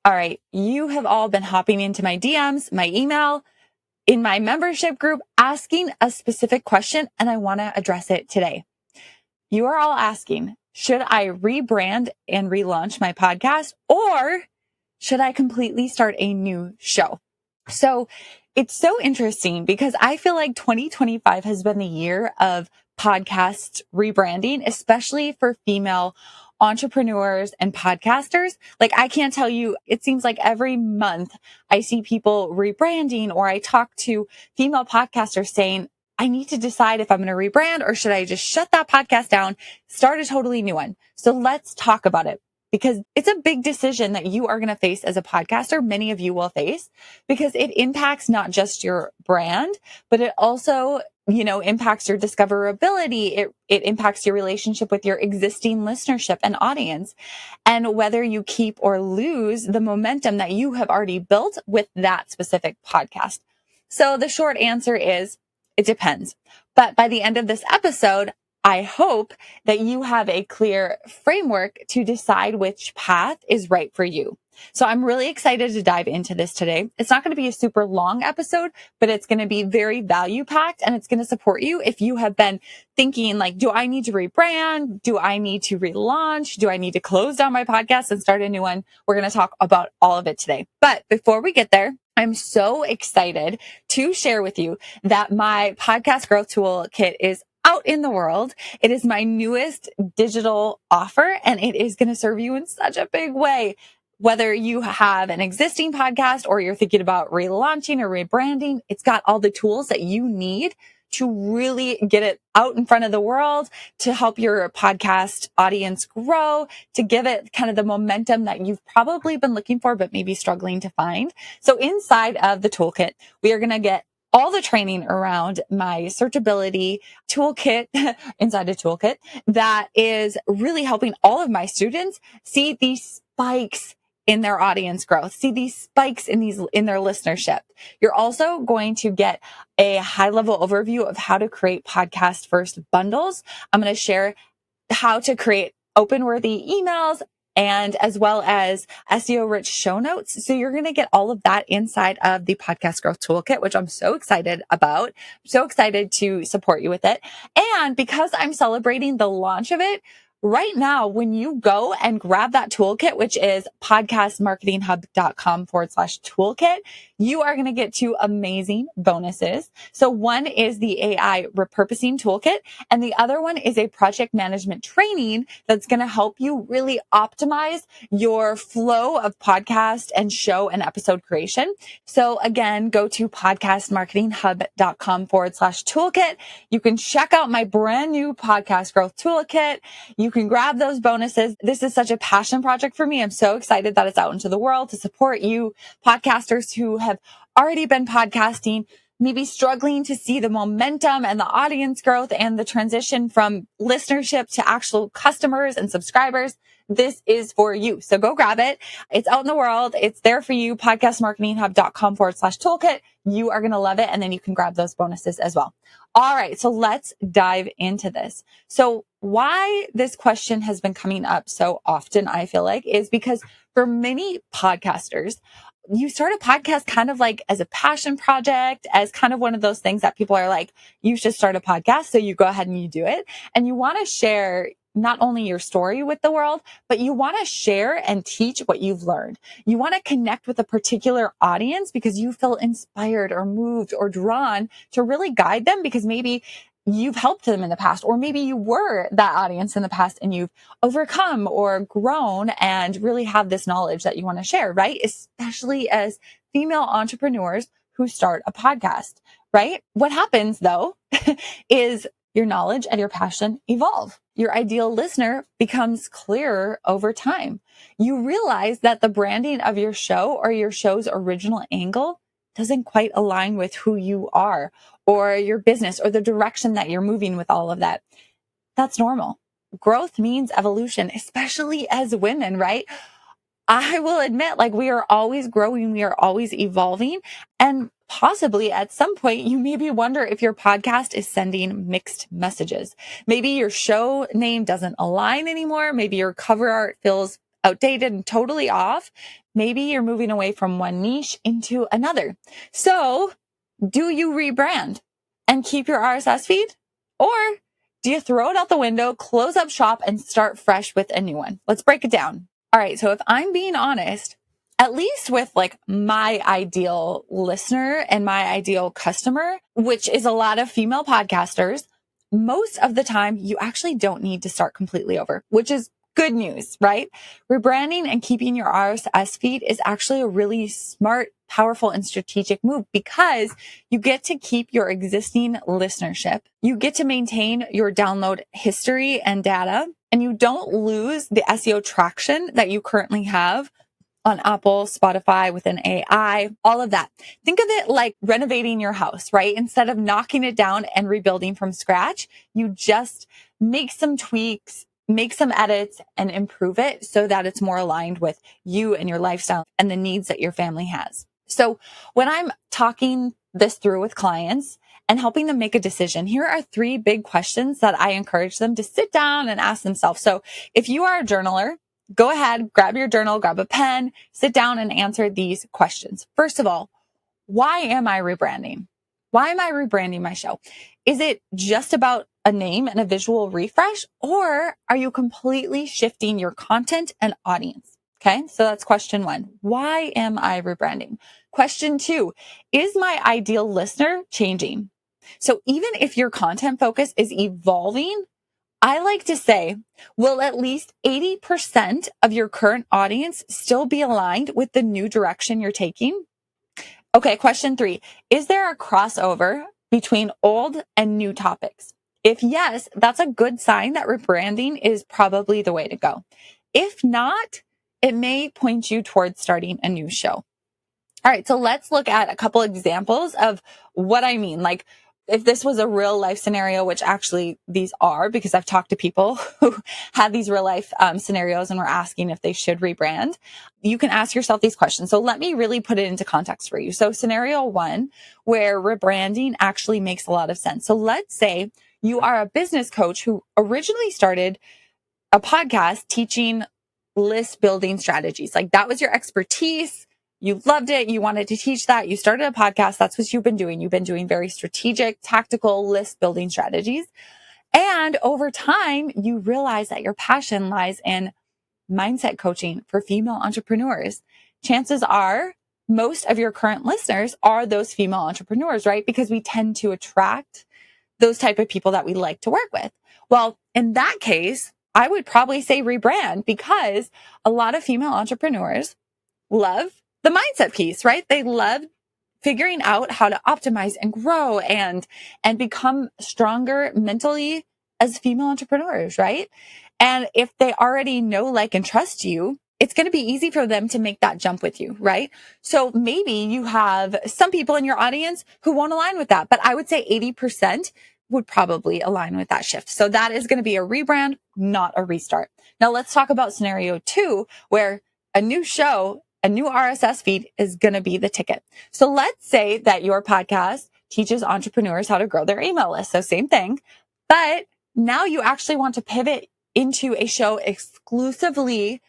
All right, you have all been hopping into my DMs, my email, in my membership group, asking a specific question, and I want to address it today. You are all asking, should I rebrand and relaunch my podcast, or should I completely start a new show? So it's so interesting because I feel like 2025 has been the year of podcast rebranding, especially for female entrepreneurs and podcasters. Like, I can't tell you, it seems like every month I see people rebranding, or I talk to female podcasters saying, I need to decide if I'm going to rebrand or should I just shut that podcast down, start a totally new one. So let's talk about it, because it's a big decision that you are going to face as a podcaster. Many of you will face, because it impacts not just your brand, but it also, impacts your discoverability. It impacts your relationship with your existing listenership and audience, and whether you keep or lose the momentum that you have already built with that specific podcast. So the short answer is it depends. But by the end of this episode, I hope that you have a clear framework to decide which path is right for you. So I'm really excited to dive into this today. It's not going to be a super long episode, but it's going to be very value packed, and it's going to support you if you have been thinking like, do I need to rebrand? Do I need to relaunch? Do I need to close down my podcast and start a new one? We're going to talk about all of it today. But before we get there, I'm so excited to share with you that my podcast growth toolkit is out in the world. It is my newest digital offer, and it is going to serve you in such a big way. Whether you have an existing podcast or you're thinking about relaunching or rebranding, it's got all the tools that you need to really get it out in front of the world, to help your podcast audience grow, to give it kind of the momentum that you've probably been looking for, but maybe struggling to find. So inside of the toolkit, we are going to get all the training around my searchability toolkit inside a toolkit that is really helping all of my students see these spikes in their audience growth, see these spikes in their listenership. You're also going to get a high level overview of how to create podcast first bundles. I'm going to share how to create open worthy emails, and as well as SEO rich show notes. So you're going to get all of that inside of the podcast growth toolkit, which I'm so excited about. I'm so excited to support you with it. And because I'm celebrating the launch of it, right now, when you go and grab that toolkit, which is podcastmarketinghub.com/toolkit, you are going to get two amazing bonuses. So one is the AI repurposing toolkit, and the other one is a project management training that's going to help you really optimize your flow of podcast and show and episode creation. So again, go to podcastmarketinghub.com/toolkit. You can check out my brand new podcast growth toolkit. You can grab those bonuses. This is such a passion project for me. I'm so excited that it's out into the world to support you podcasters who have already been podcasting, maybe struggling to see the momentum and the audience growth and the transition from listenership to actual customers and subscribers. This is for you. So go grab it. It's out in the world. It's there for you. Podcastmarketinghub.com/toolkit. You are going to love it. And then you can grab those bonuses as well. All right. So let's dive into this. So why this question has been coming up so often, I feel like, is because for many podcasters, you start a podcast kind of like as a passion project, as kind of one of those things that people are like, you should start a podcast. So you go ahead and you do it. And you want to share not only your story with the world, but you want to share and teach what you've learned. You want to connect with a particular audience because you feel inspired or moved or drawn to really guide them, because maybe you've helped them in the past, or maybe you were that audience in the past and you've overcome or grown and really have this knowledge that you want to share, right? Especially as female entrepreneurs who start a podcast, right? What happens though is your knowledge and your passion evolve. Your ideal listener becomes clearer over time. You realize that the branding of your show or your show's original angle doesn't quite align with who you are or your business or the direction that you're moving with all of that. That's normal. Growth means evolution, especially as women, right? I will admit, like, we are always growing. We are always evolving. And possibly at some point, you maybe wonder if your podcast is sending mixed messages. Maybe your show name doesn't align anymore. Maybe your cover art feels outdated and totally off, maybe you're moving away from one niche into another. So do you rebrand and keep your RSS feed? Or do you throw it out the window, close up shop, and start fresh with a new one? Let's break it down. All right. So if I'm being honest, at least with like my ideal listener and my ideal customer, which is a lot of female podcasters, most of the time you actually don't need to start completely over, which is good news, right? Rebranding and keeping your RSS feed is actually a really smart, powerful, and strategic move because you get to keep your existing listenership. You get to maintain your download history and data, and you don't lose the SEO traction that you currently have on Apple, Spotify, with an AI, all of that. Think of it like renovating your house, right? Instead of knocking it down and rebuilding from scratch, you just make some tweaks, make some edits, and improve it so that it's more aligned with you and your lifestyle and the needs that your family has. So when I'm talking this through with clients and helping them make a decision, here are 3 big questions that I encourage them to sit down and ask themselves. So if you are a journaler, go ahead, grab your journal, grab a pen, sit down and answer these questions. First of all, why am I rebranding? Why am I rebranding my show? Is it just about a name and a visual refresh, or are you completely shifting your content and audience? Okay, so that's question 1. Why am I rebranding? Question 2, is my ideal listener changing? So even if your content focus is evolving, I like to say, will at least 80% of your current audience still be aligned with the new direction you're taking? Okay, question 3. Is there a crossover between old and new topics? If yes, that's a good sign that rebranding is probably the way to go. If not, it may point you towards starting a new show. All right, so let's look at a couple examples of what I mean. Like if this was a real life scenario, which actually these are, because I've talked to people who had these real life scenarios and were asking if they should rebrand, you can ask yourself these questions. So let me really put it into context for you. So scenario 1, where rebranding actually makes a lot of sense. So let's say you are a business coach who originally started a podcast teaching list building strategies. Like that was your expertise. You loved it. You wanted to teach that. You started a podcast. That's what you've been doing. You've been doing very strategic, tactical list building strategies. And over time, you realize that your passion lies in mindset coaching for female entrepreneurs. Chances are most of your current listeners are those female entrepreneurs, right? Because we tend to attract those type of people that we like to work with. Well, in that case, I would probably say rebrand because a lot of female entrepreneurs love the mindset piece, right? They love figuring out how to optimize and grow and become stronger mentally as female entrepreneurs, right? And if they already know, like, and trust you, it's going to be easy for them to make that jump with you, right? So maybe you have some people in your audience who won't align with that, but I would say 80% would probably align with that shift. So that is going to be a rebrand, not a restart. Now let's talk about scenario 2, where a new show, a new RSS feed is going to be the ticket. So let's say that your podcast teaches entrepreneurs how to grow their email list. So same thing, but now you actually want to pivot into a show exclusively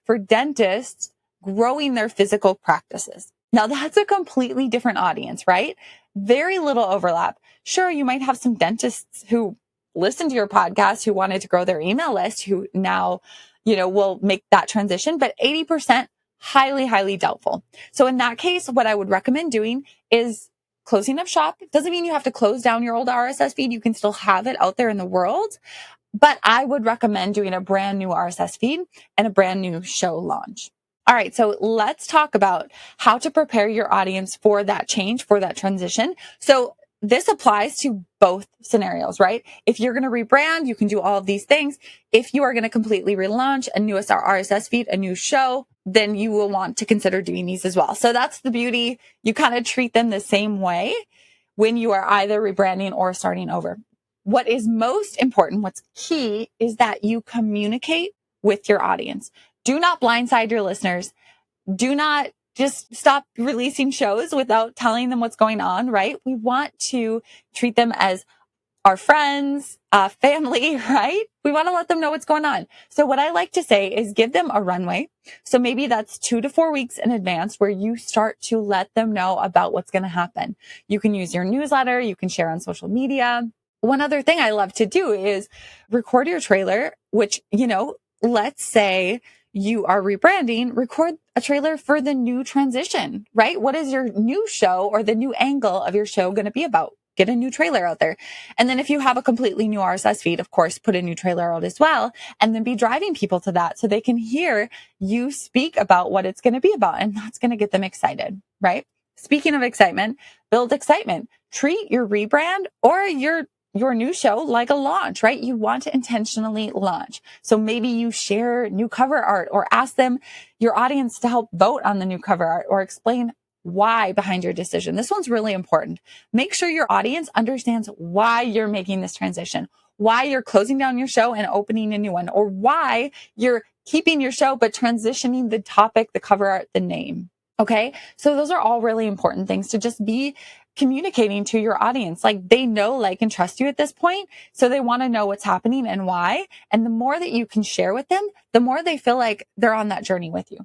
for dentists growing their physical practices. Now that's a completely different audience, right? Very little overlap. Sure, you might have some dentists who listen to your podcast who wanted to grow their email list who now, will make that transition, but 80% highly, highly doubtful. So in that case, what I would recommend doing is closing up shop. It doesn't mean you have to close down your old RSS feed. You can still have it out there in the world. But I would recommend doing a brand new RSS feed and a brand new show launch. All right, so let's talk about how to prepare your audience for that change, for that transition. So this applies to both scenarios, right? If you're going to rebrand, you can do all of these things. If you are going to completely relaunch a new RSS feed, a new show, then you will want to consider doing these as well. So that's the beauty. You kind of treat them the same way when you are either rebranding or starting over. What is most important, what's key, is that you communicate with your audience. Do not blindside your listeners. Do not just stop releasing shows without telling them what's going on, right? We want to treat them as our friends, family, right? We want to let them know what's going on. So what I like to say is give them a runway. So maybe that's 2 to 4 weeks in advance where you start to let them know about what's going to happen. You can use your newsletter. You can share on social media. One other thing I love to do is record your trailer, which, let's say you are rebranding, record a trailer for the new transition, right? What is your new show or the new angle of your show going to be about? Get a new trailer out there. And then if you have a completely new RSS feed, of course, put a new trailer out as well, and then be driving people to that so they can hear you speak about what it's going to be about. And that's going to get them excited, right? Speaking of excitement, build excitement. Treat your rebrand or your new show like a launch, right? You want to intentionally launch. So maybe you share new cover art or ask them, your audience, to help vote on the new cover art or explain why behind your decision. This one's really important. Make sure your audience understands why you're making this transition, why you're closing down your show and opening a new one, or why you're keeping your show but transitioning the topic, the cover art, the name. Okay. So those are all really important things to just be communicating to your audience. Like, they know, like, and trust you at this point. So they want to know what's happening and why. And the more that you can share with them, the more they feel like they're on that journey with you.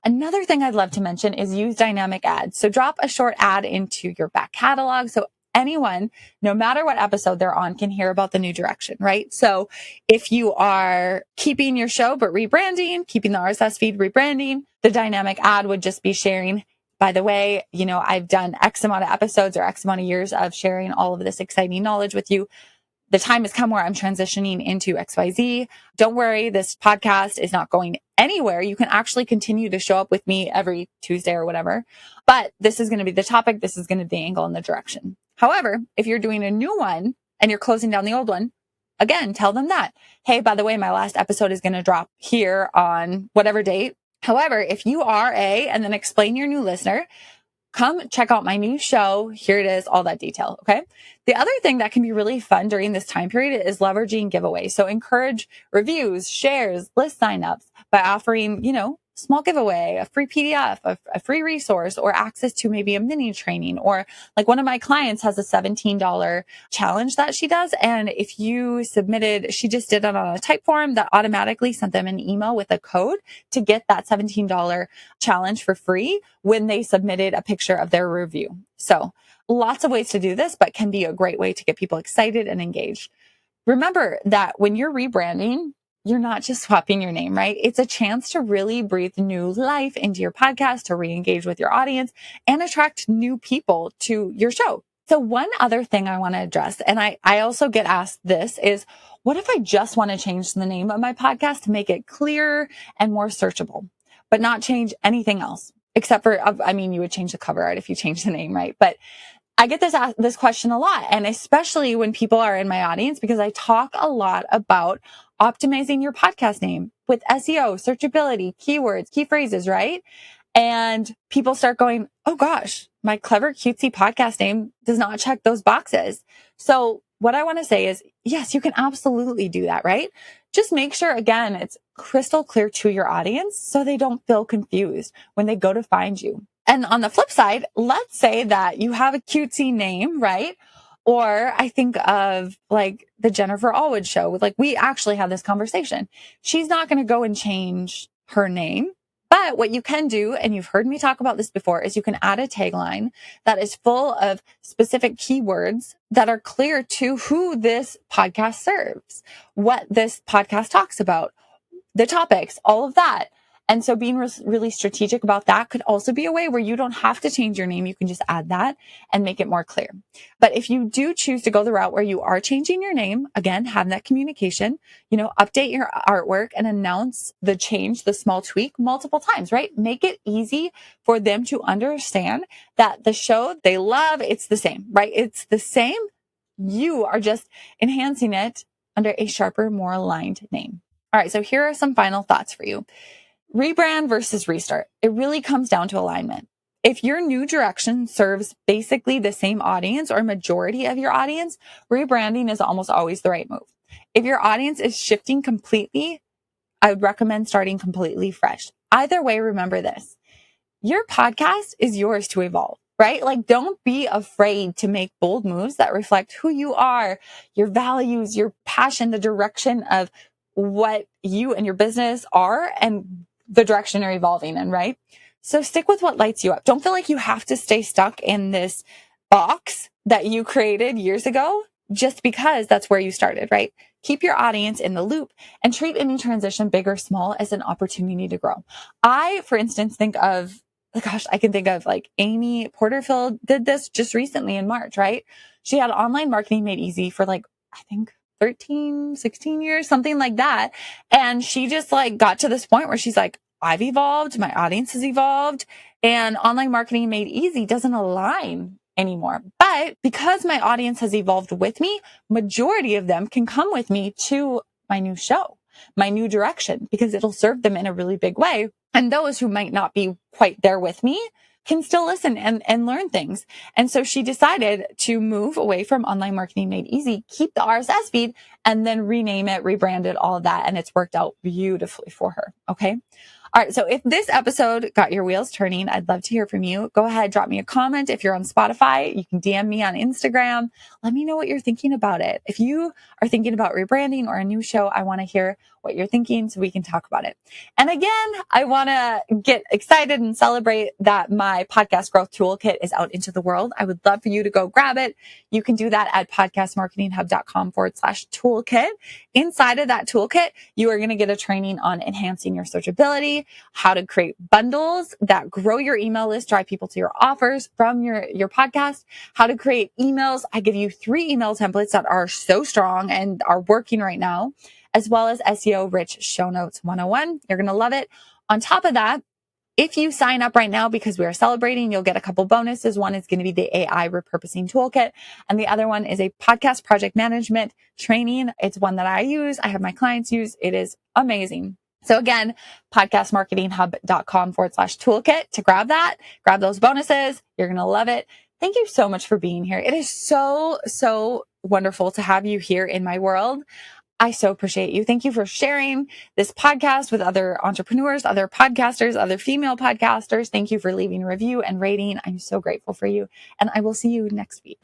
Another thing I'd love to mention is use dynamic ads. So drop a short ad into your back catalog so anyone, no matter what episode they're on, can hear about the new direction, right? So if you are keeping your show but rebranding, keeping the RSS feed rebranding, the dynamic ad would just be sharing, by the way, I've done X amount of episodes or X amount of years of sharing all of this exciting knowledge with you. The time has come where I'm transitioning into XYZ. Don't worry, this podcast is not going anywhere. You can actually continue to show up with me every Tuesday or whatever. But this is going to be the topic. This is going to be the angle and the direction. However, if you're doing a new one and you're closing down the old one, again, tell them that, hey, by the way, my last episode is going to drop here on whatever date. However, if you are and then explain your new listener, come check out my new show. Here it is, all that detail. Okay. The other thing that can be really fun during this time period is leveraging giveaways. So encourage reviews, shares, list signups by offering, small giveaway, a free PDF, a free resource, or access to maybe a mini training. Or like one of my clients has a $17 challenge that she does. And if you submitted, she just did it on a type form that automatically sent them an email with a code to get that $17 challenge for free when they submitted a picture of their review. So lots of ways to do this, but can be a great way to get people excited and engaged. Remember that when you're rebranding, you're not just swapping your name, right? It's a chance to really breathe new life into your podcast, to re-engage with your audience and attract new people to your show. So one other thing I want to address, and I also get asked this, is what if I just want to change the name of my podcast to make it clearer and more searchable, but not change anything else? Except for, you would change the cover art if you change the name, right? But I get this question a lot, and especially when people are in my audience, because I talk a lot about optimizing your podcast name with SEO, searchability, keywords, key phrases, right? And people start going, oh gosh, my clever cutesy podcast name does not check those boxes. So what I want to say is, yes, you can absolutely do that, right? Just make sure, again, it's crystal clear to your audience so they don't feel confused when they go to find you. And on the flip side, let's say that you have a cutesy name, right? Or I think of like the Jennifer Allwood show. Like, we actually had this conversation. She's not going to go and change her name. But what you can do, and you've heard me talk about this before, is you can add a tagline that is full of specific keywords that are clear to who this podcast serves, what this podcast talks about, the topics, all of that. And so being really strategic about that could also be a way where you don't have to change your name. You can just add that and make it more clear. But if you do choose to go the route where you are changing your name, again, have that communication, update your artwork and announce the change, the small tweak multiple times, right? Make it easy for them to understand that the show they love, it's the same, right? It's the same. You are just enhancing it under a sharper, more aligned name. All right. So here are some final thoughts for you. Rebrand versus restart. It really comes down to alignment. If your new direction serves basically the same audience or majority of your audience, rebranding is almost always the right move. If your audience is shifting completely, I would recommend starting completely fresh. Either way, remember this. Your podcast is yours to evolve. right? Like, don't be afraid to make bold moves that reflect who you are, your values, your passion, the direction of what you and your business are and the direction you're evolving in, right? So stick with what lights you up. Don't feel like you have to stay stuck in this box that you created years ago just because that's where you started, right? Keep your audience in the loop and treat any transition, big or small, as an opportunity to grow. I, for instance, I can think of like Amy Porterfield did this just recently in March, right? She had online marketing made easy for like, I think 13, 16 years, something like that. And she just like got to this point where she's like, I've evolved, my audience has evolved, and online marketing made easy doesn't align anymore. But because my audience has evolved with me, majority of them can come with me to my new show, my new direction, because it'll serve them in a really big way. And those who might not be quite there with me can still listen and learn things. And so she decided to move away from online marketing made easy, keep the RSS feed, and then rename it, rebrand it, all of that. And it's worked out beautifully for her. Okay. All right. So if this episode got your wheels turning, I'd love to hear from you. Go ahead, drop me a comment. If you're on Spotify, you can DM me on Instagram. Let me know what you're thinking about it. If you are thinking about rebranding or a new show, I want to hear what you're thinking so we can talk about it. And again, I want to get excited and celebrate that my podcast growth toolkit is out into the world. I would love for you to go grab it. You can do that at podcastmarketinghub.com/toolkit. Inside of that toolkit, you are going to get a training on enhancing your searchability, how to create bundles that grow your email list, drive people to your offers from your podcast, how to create emails. I give you 3 email templates that are so strong and are working right now, as well as SEO Rich Show Notes 101. You're going to love it. On top of that, if you sign up right now, because we are celebrating, you'll get a couple bonuses. One is going to be the AI repurposing toolkit, and the other one is a podcast project management training. It's one that I use. I have my clients use. It is amazing. So again, podcastmarketinghub.com/toolkit to grab that, grab those bonuses. You're going to love it. Thank you so much for being here. It is so, so wonderful to have you here in my world. I so appreciate you. Thank you for sharing this podcast with other entrepreneurs, other podcasters, other female podcasters. Thank you for leaving a review and rating. I'm so grateful for you. And I will see you next week.